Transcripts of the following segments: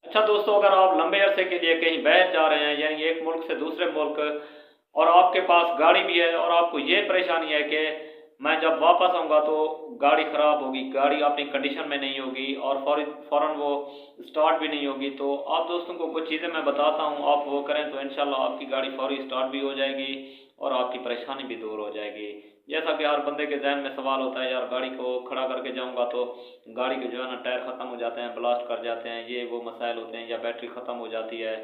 अच्छा दोस्तों, अगर आप लंबे अरसे के लिए कहीं बाहर जा रहे हैं, यानी एक मुल्क से दूसरे मुल्क, और आपके पास गाड़ी भी है और आपको ये परेशानी है कि मैं जब वापस आऊँगा तो गाड़ी ख़राब होगी, गाड़ी अपनी कंडीशन में नहीं होगी और फ़ौरन वो स्टार्ट भी नहीं होगी, तो आप दोस्तों को कुछ चीज़ें मैं बताता हूँ, आप वो करें तो इंशाल्लाह आपकी गाड़ी फ़ौरी स्टार्ट भी हो जाएगी और आपकी परेशानी भी दूर हो जाएगी। जैसा कि हर बंदे के जहन में सवाल होता है, यार गाड़ी को खड़ा करके जाऊँगा तो गाड़ी के जो है ना टायर ख़त्म हो जाते हैं, ब्लास्ट कर जाते हैं, ये वो मसाइल होते हैं, या बैटरी ख़त्म हो जाती है।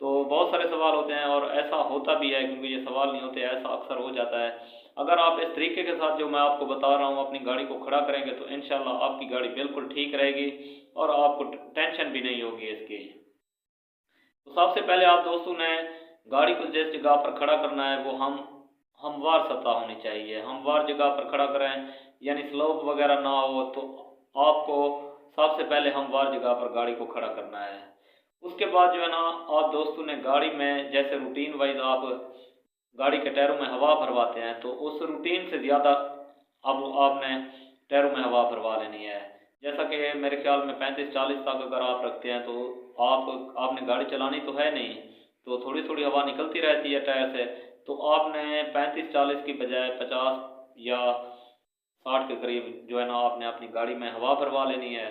तो बहुत सारे सवाल होते हैं और ऐसा होता भी है, क्योंकि ये सवाल नहीं होते, ऐसा अक्सर हो जाता है। अगर आप इस तरीके के साथ जो मैं आपको बता रहा हूँ अपनी गाड़ी को खड़ा करेंगे तो इंशाल्लाह आपकी गाड़ी बिल्कुल ठीक रहेगी और आपको टेंशन भी नहीं होगी इसकी। तो सबसे पहले आप दोस्तों ने गाड़ी को जिस जगह पर खड़ा करना है वो हमवार सतह होनी चाहिए। हमवार जगह पर खड़ा करें, यानी स्लोप वगैरह ना हो, तो आपको सबसे पहले हमवार जगह पर गाड़ी को खड़ा करना है। उसके बाद जो है ना, आप दोस्तों ने गाड़ी में जैसे रूटीन वाइज आप गाड़ी के टायरों में हवा भरवाते हैं, तो उस रूटीन से ज़्यादा अब आपने टायरों में हवा भरवा लेनी है। जैसा कि मेरे ख्याल में 35-40 तक अगर आप रखते हैं, तो आपने गाड़ी चलानी तो है नहीं, तो थोड़ी थोड़ी हवा निकलती रहती है टायर से, तो आपने 35-40 की बजाय 50 या 60 के करीब जो है ना आपने अपनी गाड़ी में हवा भरवा लेनी है।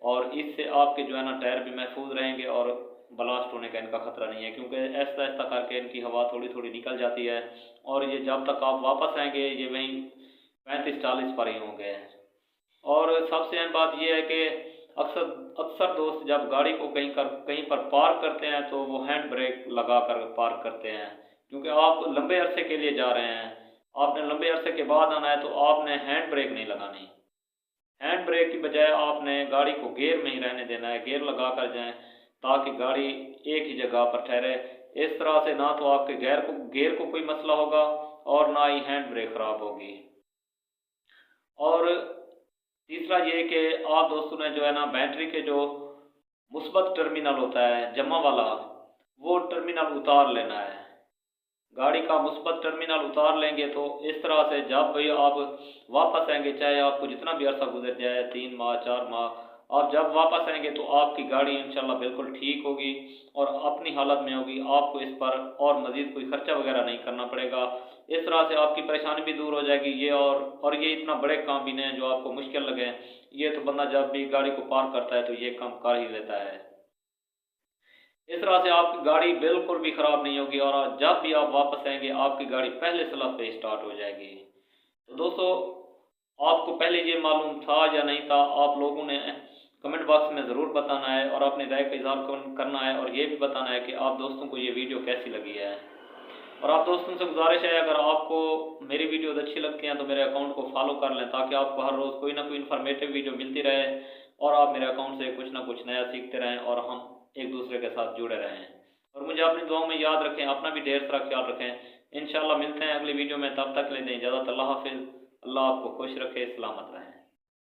और इससे आपके जो है ना टायर भी महफूज रहेंगे और ब्लास्ट होने का इनका खतरा नहीं है, क्योंकि ऐसा ऐसा करके इनकी हवा थोड़ी थोड़ी निकल जाती है और ये जब तक आप वापस आएंगे ये वहीं 35-40 पर ही होंगे। और सबसे अहम बात यह है कि अक्सर अक्सर दोस्त जब गाड़ी को कहीं पर पार्क करते हैं तो वो हैंड ब्रेक लगा कर पार्क करते हैं, क्योंकि आप लंबे अरसे के लिए जा रहे हैं, आपने लंबे अरसे के बाद आना है, तो आपने हैंड ब्रेक नहीं लगानी। हैंड ब्रेक की बजाय आपने गाड़ी को गियर में ही रहने देना है, गियर लगा कर जाएं ताकि गाड़ी एक ही जगह पर ठहरे। इस तरह से ना तो आपके गियर को कोई मसला होगा और ना ही हैंड ब्रेक खराब होगी। और तीसरा ये कि आप दोस्तों ने जो है ना बैटरी के जो मुस्बत टर्मिनल होता है जमा वाला, वो टर्मिनल उतार लेना है। गाड़ी का मुस्बत टर्मिनल उतार लेंगे तो इस तरह से जब भी आप वापस आएंगे, चाहे आपको जितना भी अरसा गुजर जाए, 3 माह 4 माह, आप जब वापस आएंगे तो आपकी गाड़ी इंशाल्लाह बिल्कुल ठीक होगी और अपनी हालत में होगी। आपको इस पर और मज़ीद कोई खर्चा वगैरह नहीं करना पड़ेगा। इस तरह से आपकी परेशानी भी दूर हो जाएगी। ये और ये इतना बड़े काम भी नहीं है जो आपको मुश्किल लगे। ये तो बंदा जब भी गाड़ी को पार्क करता है तो ये काम कर ही लेता है। इस तरह से आपकी गाड़ी बिल्कुल भी ख़राब नहीं होगी और जब भी आप वापस आएंगे आपकी गाड़ी पहले सलाह पे स्टार्ट हो जाएगी। तो दोस्तों, आपको पहले ये मालूम था या नहीं था, आप लोगों ने कमेंट बॉक्स में ज़रूर बताना है और अपनी राय का इज़हार करना है और ये भी बताना है कि आप दोस्तों को ये वीडियो कैसी लगी है। और आप दोस्तों से गुजारिश है, अगर आपको मेरी वीडियोज़ अच्छी लगती हैं तो मेरे अकाउंट को फॉलो कर लें, ताकि आपको हर रोज़ कोई ना कोई इन्फॉर्मेटिव वीडियो मिलती रहे और आप मेरे अकाउंट से कुछ ना कुछ नया सीखते रहें और हम एक दूसरे के साथ जुड़े रहें। और मुझे अपनी दुआओं में याद रखें, अपना भी ढेर सारा ख्याल रखें। इंशाल्लाह मिलते हैं अगली वीडियो में, तब तक के लिए दें इजाज़त। अल्लाह हाफिज़। अल्लाह आपको खुश रखे, सलामत रहें।